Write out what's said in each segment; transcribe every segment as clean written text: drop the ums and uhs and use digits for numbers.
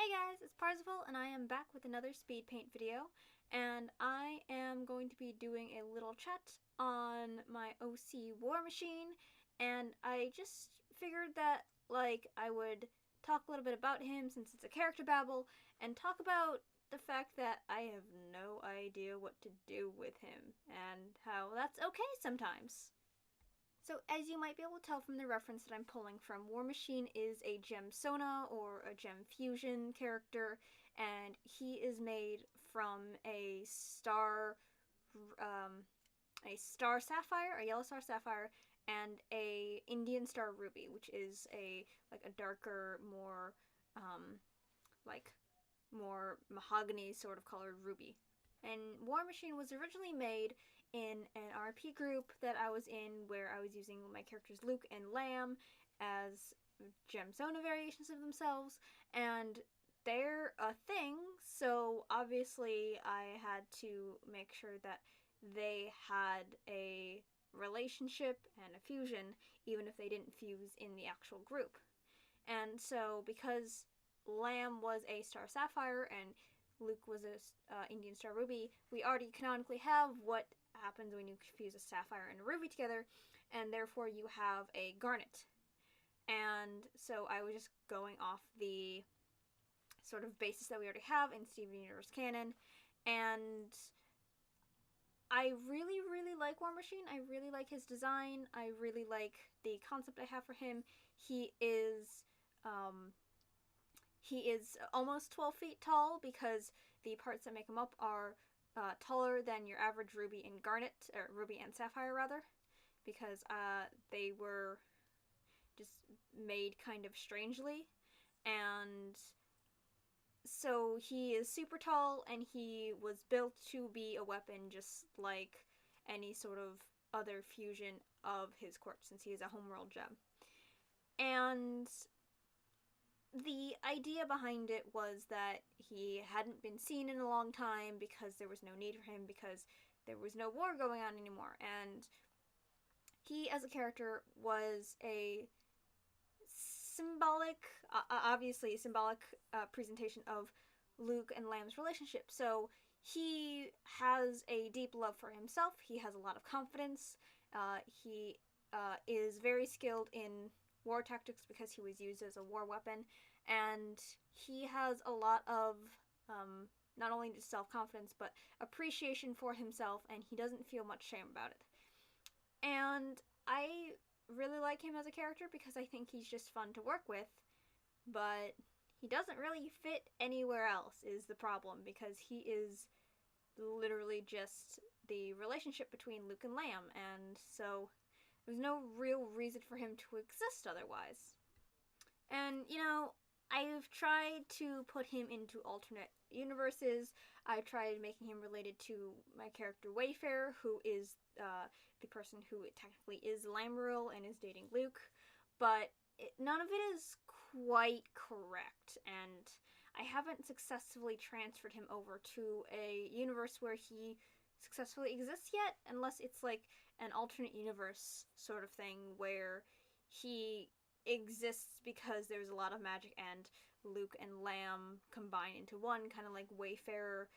Hey guys, it's Parzival and I am back with another speed paint video, and I am going to be doing a little chat on my OC War Machine, and I just figured that I would talk a little bit about him since it's a character babble, and talk about the fact that I have no idea what to do with him and how that's okay sometimes. So, as you might be able to tell from the reference that I'm pulling from, War Machine is a gem Sona or a gem fusion character, and he is made from a star sapphire, a yellow star sapphire, and a Indian star ruby, which is a darker, more like more mahogany sort of colored ruby. And War Machine was originally made in an RP group that I was in, where I was using my characters Luke and Lamb as gem Sona variations of themselves, and they're a thing, so obviously I had to make sure that they had a relationship and a fusion, even if they didn't fuse in the actual group. And so, because Lamb was a Star Sapphire and Luke was a Indian Star Ruby, we already canonically have what happens when you fuse a Sapphire and a Ruby together, and therefore you have a Garnet. And so I was just going off the sort of basis that we already have in Steven Universe canon, and I really, really like War Machine. I really like his design. I really like the concept I have for him. He is almost 12 feet tall because the parts that make him up are taller than your average ruby and garnet, or ruby and sapphire rather, because they were just made kind of strangely. And so he is super tall, and he was built to be a weapon just like any sort of other fusion of his quartz, since he is a homeworld gem. And the idea behind it was that he hadn't been seen in a long time because there was no need for him, because there was no war going on anymore. And he, as a character, was a symbolic, obviously symbolic presentation of Luke and Lamb's relationship. So he has a deep love for himself. He has a lot of confidence. He is very skilled in war tactics because he was used as a war weapon, and he has a lot of not only just self-confidence but appreciation for himself, and he doesn't feel much shame about it. And I really like him as a character because I think he's just fun to work with, but he doesn't really fit anywhere else is the problem, because he is literally just the relationship between Luke and Lamb, and so there's no real reason for him to exist otherwise. And, I've tried to put him into alternate universes. I've tried making him related to my character Wayfarer, who is the person who technically is Lamriel and is dating Luke, but none of it is quite correct, and I haven't successfully transferred him over to a universe where he successfully exists yet, unless it's like an alternate universe sort of thing where he exists because there's a lot of magic and Luke and Lamb combine into one, kind of like Wayfarer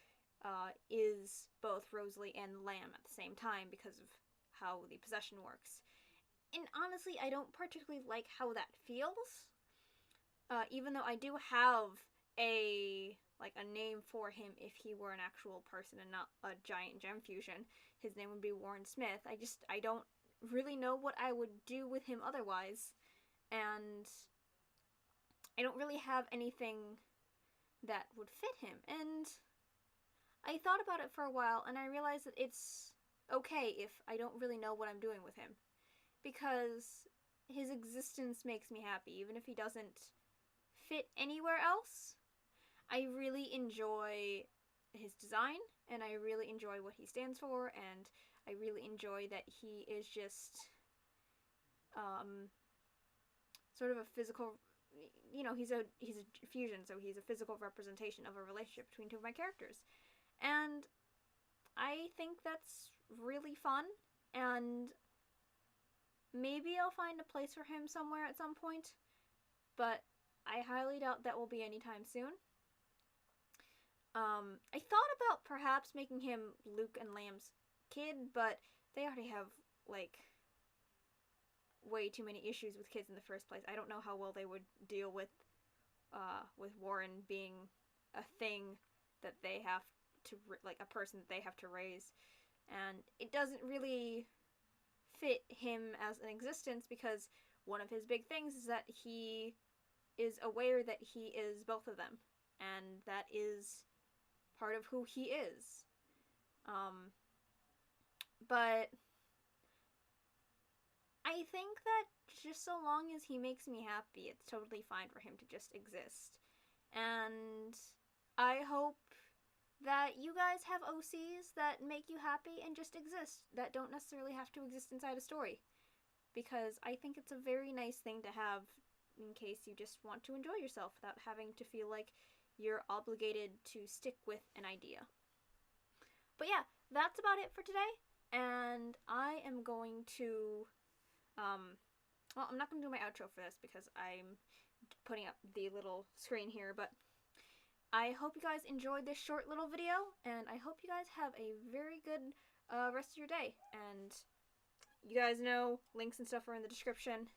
is both Rosalie and Lamb at the same time because of how the possession works. And honestly, I don't particularly like how that feels, even though I do have a name for him if he were an actual person and not a giant gem fusion. His name would be Warren Smith. I don't really know what I would do with him otherwise, and I don't really have anything that would fit him. And I thought about it for a while, and I realized that it's okay if I don't really know what I'm doing with him, because his existence makes me happy, even if he doesn't fit anywhere else. I really enjoy his design, and I really enjoy what he stands for, and I really enjoy that he is just sort of a physical, he's a fusion, so he's a physical representation of a relationship between two of my characters. And I think that's really fun, and maybe I'll find a place for him somewhere at some point, but I highly doubt that will be anytime soon. I thought about perhaps making him Luke and Lamb's kid, but they already have, like, way too many issues with kids in the first place. I don't know how well they would deal with Warren being a thing that they have to, like, a person that they have to raise. And it doesn't really fit him as an existence, because one of his big things is that he is aware that he is both of them, and that is part of who he is. But I think that just so long as he makes me happy, it's totally fine for him to just exist. And I hope that you guys have OCs that make you happy and just exist, that don't necessarily have to exist inside a story. Because I think it's a very nice thing to have in case you just want to enjoy yourself without having to feel like you're obligated to stick with an idea. But yeah, that's about it for today. And I am going to, well, I'm not going to do my outro for this because I'm putting up the little screen here, but I hope you guys enjoyed this short little video, and I hope you guys have a very good rest of your day. And you guys know links and stuff are in the description,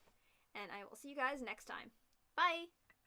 and I will see you guys next time. Bye!